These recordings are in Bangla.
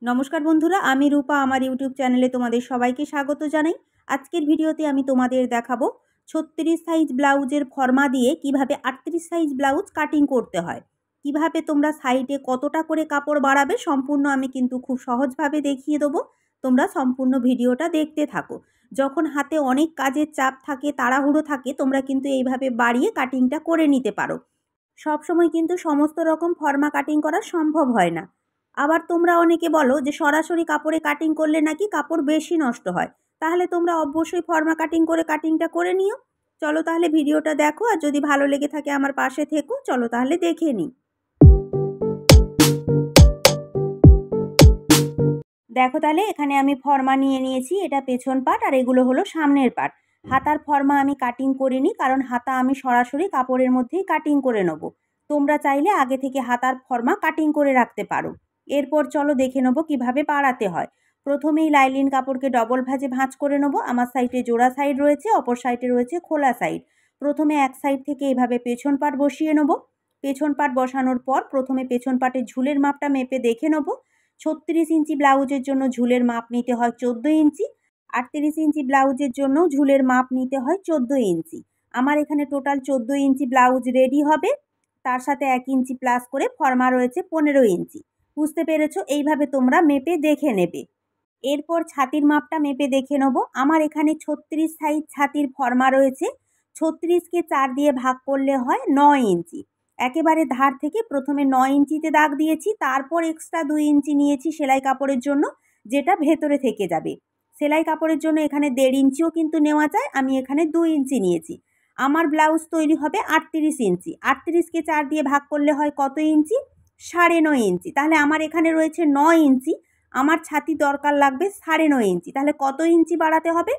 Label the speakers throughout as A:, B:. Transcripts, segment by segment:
A: নমস্কার বন্ধুরা, আমি রূপা আমার ইউটিউব চ্যানেলে তোমাদের সবাইকে স্বাগত জানাই। আজকের ভিডিওতে আমি তোমাদের দেখাবো 36 সাইজ ব্লাউজের ফর্মা দিয়ে কিভাবে 38 সাইজ ব্লাউজ কাটিং করতে হয়। কিভাবে তোমরা সাইডে কতটা করে কাপড় বাড়াবে সম্পূর্ণ আমি কিন্তু খুব সহজভাবে দেখিয়ে দেবো। তোমরা সম্পূর্ণ ভিডিওটা দেখতে থাকো। যখন হাতে অনেক কাজের চাপ থাকে, তাড়াহুড়ো থাকে, তোমরা কিন্তু এইভাবে বাড়িয়ে কাটিংটা করে নিতে পারো। সবসময় কিন্তু সমস্ত রকম ফর্মা কাটিং করা সম্ভব হয় না। আবার তোমরা অনেকে বলো যে সরাসরি কাপড়ে কাটিং করলে নাকি কাপড় বেশি নষ্ট হয়। তাহলে তোমরা অবশ্যই ফর্মা কাটিং করে কাটিংটা করে নিও। চলো তাহলে ভিডিওটা দেখো, আর যদি ভালো লেগে থাকে আমার পাশে থেকো। চলো তাহলে দেখে নিই। দেখো তাহলে এখানে আমি ফর্মা নিয়ে নিয়েছি, এটা পেছন পাট আর এগুলো হলো সামনের পাট। হাতার ফর্মা আমি কাটিং করিনি, কারণ হাতা আমি সরাসরি কাপড়ের মধ্যেই কাটিং করে নেব। তোমরা চাইলে আগে থেকে হাতার ফর্মা কাটিং করে রাখতে পারো। এরপর চলো দেখে নেবো কিভাবে বাড়াতে হয়। প্রথমেই লাইলিন কাপড়কে ডবল ভাঁজে ভাঁজ করে নেবো। আমার সাইডে জোড়া সাইড রয়েছে, অপর সাইডে রয়েছে খোলা সাইড। প্রথমে এক সাইড থেকে এভাবে পেছন পাট বসিয়ে নেবো। পেছন পাট বসানোর পর প্রথমে পেছন পাটের ঝুলের মাপটা মেপে দেখে নেবো। 36 ইঞ্চি ব্লাউজের জন্য ঝুলের মাপ নিতে হয় 14 ইঞ্চি। 38 ইঞ্চি ব্লাউজের জন্য ঝুলের মাপ নিতে হয় 14 ইঞ্চি। আমার এখানে টোটাল 14 ইঞ্চি ব্লাউজ রেডি হবে। তার সাথে 1 ইঞ্চি প্লাস করে ফর্মা রয়েছে 15 ইঞ্চি। বুঝতে পেরেছো? এইভাবে তোমরা মেপে দেখে নেবে। এরপর ছাতির মাপটা মেপে দেখে নেবো। আমার এখানে 36 সাইজ ছাতির ফর্মা রয়েছে। 36কে 4 দিয়ে ভাগ করলে হয় 9 ইঞ্চি। একেবারে ধার থেকে প্রথমে 9 ইঞ্চিতে দাগ দিয়েছি, তারপর এক্সট্রা 2 ইঞ্চি নিয়েছি সেলাই কাপড়ের জন্য, যেটা ভেতরে থেকে যাবে। সেলাই কাপড়ের জন্য এখানে 1.5 ইঞ্চিও কিন্তু নেওয়া যায়, আমি এখানে 2 ইঞ্চি নিয়েছি। আমার ব্লাউজ তৈরি হবে 38 ইঞ্চি। 38কে 4 দিয়ে ভাগ করলে হয় কত ইঞ্চি? 9.5 ইঞ্চি। তাহলে আমার এখানে রয়েছে 9 ইঞ্চি। আমার ছাতি দরকার লাগবে 9.5 ইঞ্চি। তাহলে কত ইঞ্চি বাড়াতে হবে?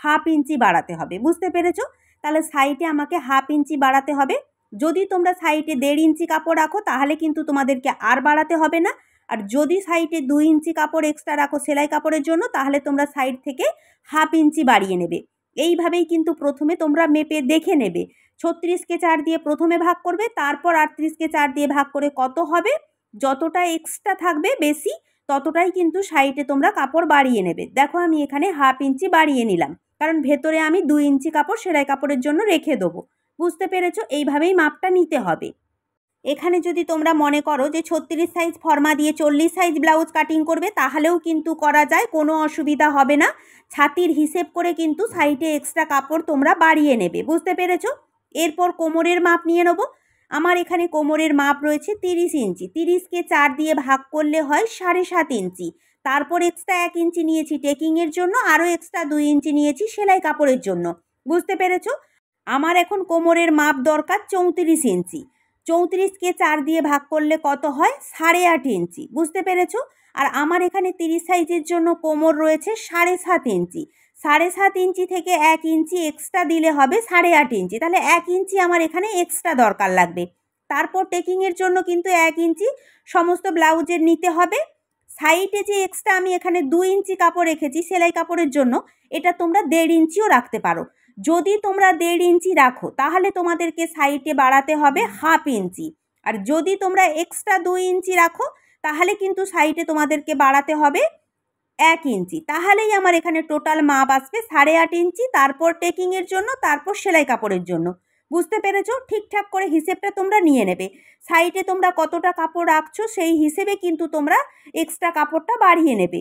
A: হাফ ইঞ্চি বাড়াতে হবে। বুঝতে পেরেছো? তাহলে সাইডে আমাকে হাফ ইঞ্চি বাড়াতে হবে। যদি তোমরা সাইডে 1.5 ইঞ্চি কাপড় রাখো তাহলে কিন্তু তোমাদেরকে আর বাড়াতে হবে না। আর যদি সাইডে 2 ইঞ্চি কাপড় এক্সট্রা রাখো সেলাই কাপড়ের জন্য, তাহলে তোমরা সাইড থেকে হাফ ইঞ্চি বাড়িয়ে নেবে। এইভাবেই কিন্তু প্রথমে তোমরা মেপে দেখে নেবে। 36কে 4 দিয়ে প্রথমে ভাগ করবে, তারপর 38কে 4 দিয়ে ভাগ করে কত হবে, যতটা এক্সট্রা থাকবে বেশি ততটাই কিন্তু সাইডে তোমরা কাপড় বাড়িয়ে নেবে। দেখো আমি এখানে হাফ ইঞ্চি বাড়িয়ে নিলাম, কারণ ভেতরে আমি 2 ইঞ্চি কাপড় সেলাই কাপড়ের জন্য রেখে দেবো। বুঝতে পেরেছো? এইভাবেই মাপটা নিতে হবে। এখানে যদি তোমরা মনে করো যে 36 সাইজ ফর্মা দিয়ে 40 সাইজ ব্লাউজ কাটিং করবে, তাহলেও কিন্তু করা যায়, কোনো অসুবিধা হবে না। ছাতির হিসেব করে কিন্তু সাইডে এক্সট্রা কাপড় তোমরা বাড়িয়ে নেবে। বুঝতে পেরেছো? এরপর কোমরের মাপ নিয়ে নেবো। আমার এখানে কোমরের মাপ রয়েছে 30 ইঞ্চি। 30কে 4 দিয়ে ভাগ করলে হয় 7.5 ইঞ্চি। তারপর এক্সট্রা 1 ইঞ্চি নিয়েছি টেকিংয়ের জন্য, আরও এক্সট্রা 2 ইঞ্চি নিয়েছি সেলাই কাপড়ের জন্য। বুঝতে পেরেছো? আমার এখন কোমরের মাপ দরকার 34 ইঞ্চি। 34কে 4 দিয়ে ভাগ করলে কত হয়? 8.5 ইঞ্চি। বুঝতে পেরেছো? আর আমার এখানে 30 সাইজের জন্য কোমর রয়েছে 7.5 ইঞ্চি। 7.5 ইঞ্চি থেকে 1 ইঞ্চি এক্সট্রা দিলে হবে 8.5 ইঞ্চি। তাহলে 1 ইঞ্চি আমার এখানে এক্সট্রা দরকার লাগবে। তারপর টেকিংয়ের জন্য কিন্তু 1 ইঞ্চি সমস্ত ব্লাউজের নিতে হবে। সাইডে যে এক্সট্রা আমি এখানে 2 ইঞ্চি কাপড় রেখেছি সেলাই কাপড়ের জন্য, এটা তোমরা 1.5 ইঞ্চিও রাখতে পারো। যদি তোমরা 1.5 ইঞ্চি রাখো তাহলে তোমাদেরকে সাইডে বাড়াতে হবে হাফ ইঞ্চি। আর যদি তোমরা এক্সট্রা 2 ইঞ্চি রাখো তাহলে কিন্তু সাইডে তোমাদেরকে বাড়াতে হবে 1 ইঞ্চি। তাহলেই আমার এখানে টোটাল মাপ আসবে 8.5 ইঞ্চি। তারপর টেকিংয়ের জন্য, তারপর সেলাই কাপড়ের জন্য। বুঝতে পেরেছো? ঠিকঠাক করে হিসেবটা তোমরা নিয়ে নেবে। সাইডে তোমরা কতটা কাপড় রাখছো সেই হিসেবে কিন্তু তোমরা এক্সট্রা কাপড়টা বাড়িয়ে নেবে।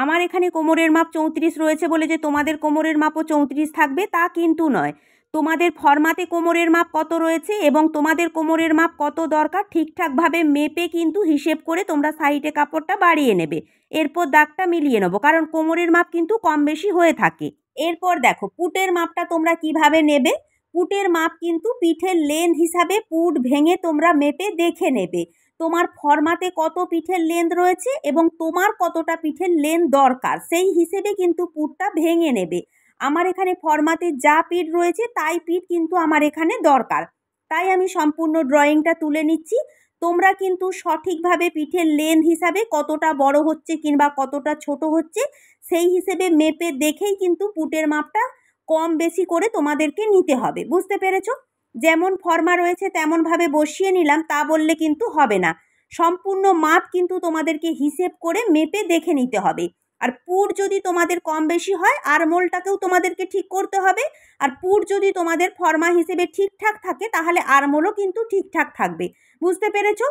A: আমার এখানে কোমরের মাপ 34 রয়েছে বলে যে তোমাদের কোমরের মাপও 34 থাকবে তা কিন্তু নয়। তোমাদের ফরমাতে কোমরের মাপ কত রয়েছে এবং তোমাদের কোমরের মাপ কত দরকার ঠিকঠাকভাবে মেপে কিন্তু হিসেব করে তোমরা সাইডে কাপড়টা বাড়িয়ে নেবে। এরপর দাগটা মিলিয়ে নেবো, কারণ কোমরের মাপ কিন্তু কম বেশি হয়ে থাকে। এরপর দেখো পুটের মাপটা তোমরা কিভাবে নেবে। পুটের মাপ কিন্তু পিঠের লেন্থ হিসাবে পুট ভেঙে তোমরা মেপে দেখে নেবে। তোমার ফরমাতে কত পিঠের লেন্থ রয়েছে এবং তোমার কতটা পিঠের লেন্থ দরকার সেই হিসেবে কিন্তু পুটটা ভেঙে নেবে। আমার এখানে ফরমাতে যা পিঠ রয়েছে তাই পিঠ কিন্তু আমার এখানে দরকার, তাই আমি সম্পূর্ণ ড্রয়িংটা তুলে নিচ্ছি। তোমরা কিন্তু সঠিকভাবে পিঠের লেন্থ হিসাবে কতটা বড় হচ্ছে কিংবা কতটা ছোট হচ্ছে সেই হিসেবে মেপে দেখেই কিন্তু পুটের মাপটা কম বেশি করে তোমাদেরকে নিতে হবে। বুঝতে পেরেছো? যেমন ফর্মা রয়েছে তেমনভাবে বসিয়ে নিলাম তা বললে কিন্তু হবে না। সম্পূর্ণ মাপ কিন্তু তোমাদেরকে হিসেব করে মেপে দেখে নিতে হবে। আর পুর যদি তোমাদের কম বেশি হয় আরমোলটাকেও তোমাদেরকে ঠিক করতে হবে। আর পুর যদি তোমাদের ফর্মা হিসেবে ঠিকঠাক থাকে তাহলে আরমোলও কিন্তু ঠিকঠাক থাকবে। বুঝতে পেরেছো?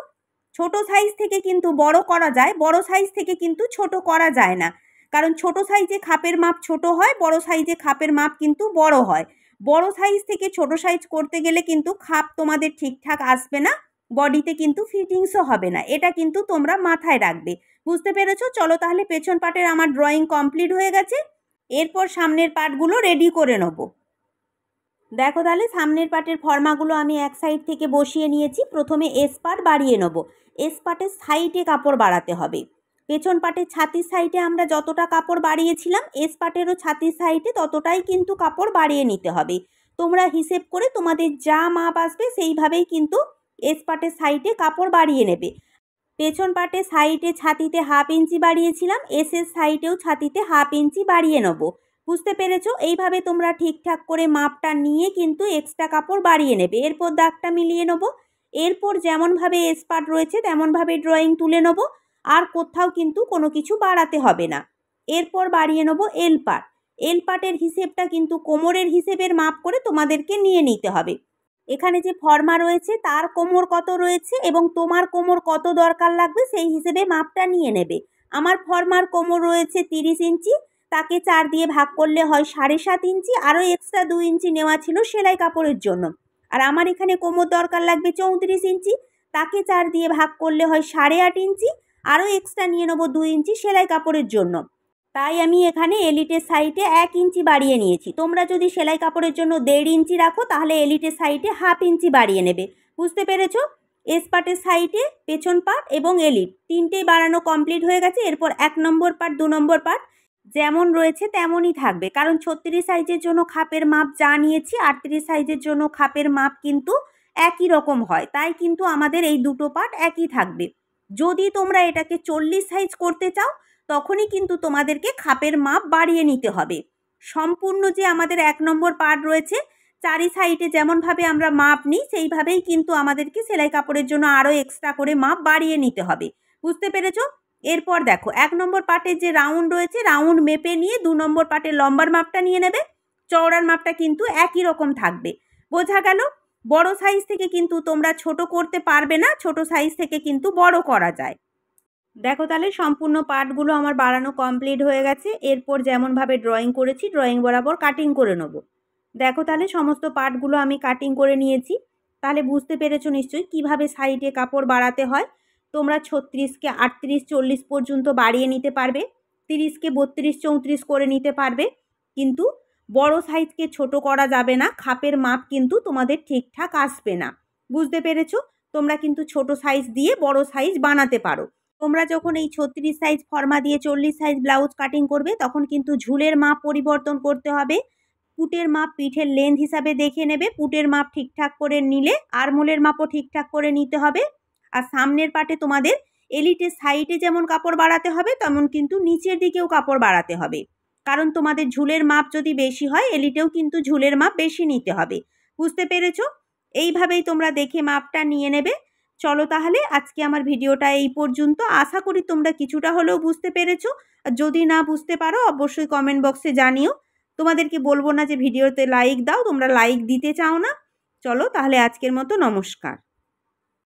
A: ছোট সাইজ থেকে কিন্তু বড় করা যায়, বড় সাইজ থেকে কিন্তু ছোট করা যায় না। কারণ ছোট সাইজে খাপের মাপ ছোট হয়, বড় সাইজে খাপের মাপ কিন্তু বড় হয়। বড় সাইজ থেকে ছোট সাইজ করতে গেলে কিন্তু খাপ তোমাদের ঠিকঠাক আসবে না, বডিতে কিন্তু ফিটিংসও হবে না। এটা কিন্তু তোমরা মাথায় রাখবে। বুঝতে পেরেছো? চলো তাহলে পেছন পার্টের আমার ড্রয়িং কমপ্লিট হয়ে গেছে। এরপর সামনের পার্টগুলো রেডি করে নেব। দেখো তাহলে সামনের পার্টের ফর্মাগুলো আমি এক সাইড থেকে বসিয়ে নিয়েছি। প্রথমে এস পার্ট বাড়িয়ে নেব। এস পার্টের সাইডে কাপড় বাড়াতে হবে। পেছন পার্টের ছাতির সাইডে আমরা যতটা কাপড় বাড়িয়েছিলাম এস পার্টেরও ছাতির সাইডে ততটাই কিন্তু কাপড় বাড়িয়ে নিতে হবে। তোমরা হিসেব করে তোমাদের যা মাপ আসবে সেইভাবেই কিন্তু এস পার্টের সাইডে কাপড় বাড়িয়ে নেবে। পেছন পার্টে সাইডে ছাতিতে 1/2 ইঞ্চি বাড়িয়েছিলাম, এসের সাইডেও ছাতিতে 1/2 ইঞ্চি বাড়িয়ে নেব। বুঝতে পেরেছো? এইভাবে তোমরা ঠিকঠাক করে মাপটা নিয়ে কিন্তু এক্সট্রা কাপড় বাড়িয়ে নেবে। এরপর দাগটা মিলিয়ে নেব। এরপর যেমনভাবে এস পার্ট রয়েছে তেমনভাবে ড্রয়িং তুলে নেব। আর কোথাও কিন্তু কোনো কিছু বাড়াতে হবে না। এরপর বাড়িয়ে নেব এল পার্ট। এল পার্টের হিসেবটা কিন্তু কোমরের হিসেবের মাপ করে তোমাদেরকে নিয়ে নিতে হবে। এখানে যে ফর্মা রয়েছে তার কোমর কত রয়েছে এবং তোমার কোমর কত দরকার লাগবে সেই হিসেবে মাপটা নিয়ে নেবে। আমার ফর্মার কোমর রয়েছে 30 ইঞ্চি, তাকে 4 দিয়ে ভাগ করলে হয় 7.5 ইঞ্চি, আরও এক্সট্রা 2 ইঞ্চি নেওয়া ছিল সেলাই কাপড়ের জন্য। আর আমার এখানে কোমর দরকার লাগবে 34 ইঞ্চি, তাকে 4 দিয়ে ভাগ করলে হয় 8.5 ইঞ্চি, আরও এক্সট্রা নিয়ে নেবো 2 ইঞ্চি সেলাই কাপড়ের জন্য। তাই আমি এখানে এলিটের সাইডে 1 ইঞ্চি বাড়িয়ে নিয়েছি। তোমরা যদি সেলাই কাপড়ের জন্য 1.5 ইঞ্চি রাখো তাহলে এলিটের সাইডে 1/2 ইঞ্চি বাড়িয়ে নেবে। বুঝতে পেরেছো? এস পার্টের সাইডে পেছন পার্ট এবং এলিট তিনটেই বাড়ানো কমপ্লিট হয়ে গেছে। এরপর 1 নম্বর পার্ট 2 নম্বর পার্ট যেমন রয়েছে তেমনই থাকবে, কারণ 36 সাইজের জন্য খাপের মাপ যা নিয়েছি 38 সাইজের জন্য খাপের মাপ কিন্তু একই রকম হয়, তাই কিন্তু আমাদের এই দুটো পার্ট একই থাকবে। যদি তোমরা এটাকে 40 সাইজ করতে চাও তখনই কিন্তু তোমাদেরকে খাপের মাপ বাড়িয়ে নিতে হবে। সম্পূর্ণ যে আমাদের 1 নম্বর পার্ট রয়েছে চারি সাইডে যেমনভাবে আমরা মাপ নিই সেইভাবেই কিন্তু আমাদেরকে সেলাই কাপড়ের জন্য আরও এক্সট্রা করে মাপ বাড়িয়ে নিতে হবে। বুঝতে পেরেছো? এরপর দেখো 1 নম্বর পার্টের যে রাউন্ড রয়েছে রাউন্ড মেপে নিয়ে 2 নম্বর পার্টের লম্বার মাপটা নিয়ে নেবে। চওড়ার মাপটা কিন্তু একই রকম থাকবে। বোঝা গেল? বড় সাইজ থেকে কিন্তু তোমরা ছোট করতে পারবে না, ছোট সাইজ থেকে কিন্তু বড় করা যায়। দেখো তাহলে সম্পূর্ণ পার্টগুলো আমার বাড়ানো কমপ্লিট হয়ে গেছে। এরপর যেমনভাবে ড্রয়িং করেছি ড্রয়িং বরাবর কাটিং করে নেব। দেখো তাহলে সমস্ত পার্টগুলো আমি কাটিং করে নিয়েছি। তাহলে বুঝতে পেরেছো নিশ্চয়ই কিভাবে সাইডে কাপড় বাড়াতে হয়। তোমরা 36কে 38 40 পর্যন্ত বাড়িয়ে নিতে পারবে, 30কে 32 34 করে নিতে পারবে, কিন্তু বড় সাইজকে ছোট করা যাবে না। খাপের মাপ কিন্তু তোমাদের ঠিকঠাক আসবে না। বুঝতে পেরেছো? তোমরা কিন্তু ছোট সাইজ দিয়ে বড় সাইজ বানাতে পারো। তোমরা যখন এই 36 সাইজ ফর্মা দিয়ে 40 সাইজ ব্লাউজ কাটিং করবে তখন কিন্তু ঝুলের মাপ পরিবর্তন করতে হবে। পুটের মাপ পিঠের লেন্থ হিসাবে দেখে নেবে, পুটের মাপ ঠিকঠাক করে নিলে আরমোলের মাপও ঠিকঠাক করে নিতে হবে। আর সামনের পাটে তোমাদের এলিটের সাইডে যেমন কাপড় বাড়াতে হবে তেমন কিন্তু নিচের দিকেও কাপড় বাড়াতে হবে, কারণ তোমাদের ঝুলের মাপ যদি বেশি হয় এলিটেও কিন্তু ঝুলের মাপ বেশি নিতে হবে। বুঝতে পেরেছো? এইভাবেই তোমরা দেখে মাপটা নিয়ে নেবে। চলো তাহলে আজকে আমার ভিডিওটা এই পর্যন্ত। আশা করি তোমরা কিছুটা হলেও বুঝতে পেরেছো। যদি না বুঝতে পারো অবশ্যই কমেন্ট বক্সে জানিও। তোমাদেরকে বলবো না যে ভিডিওতে লাইক দাও, তোমরা লাইক দিতে চাও না। চলো তাহলে আজকের মতো নমস্কার।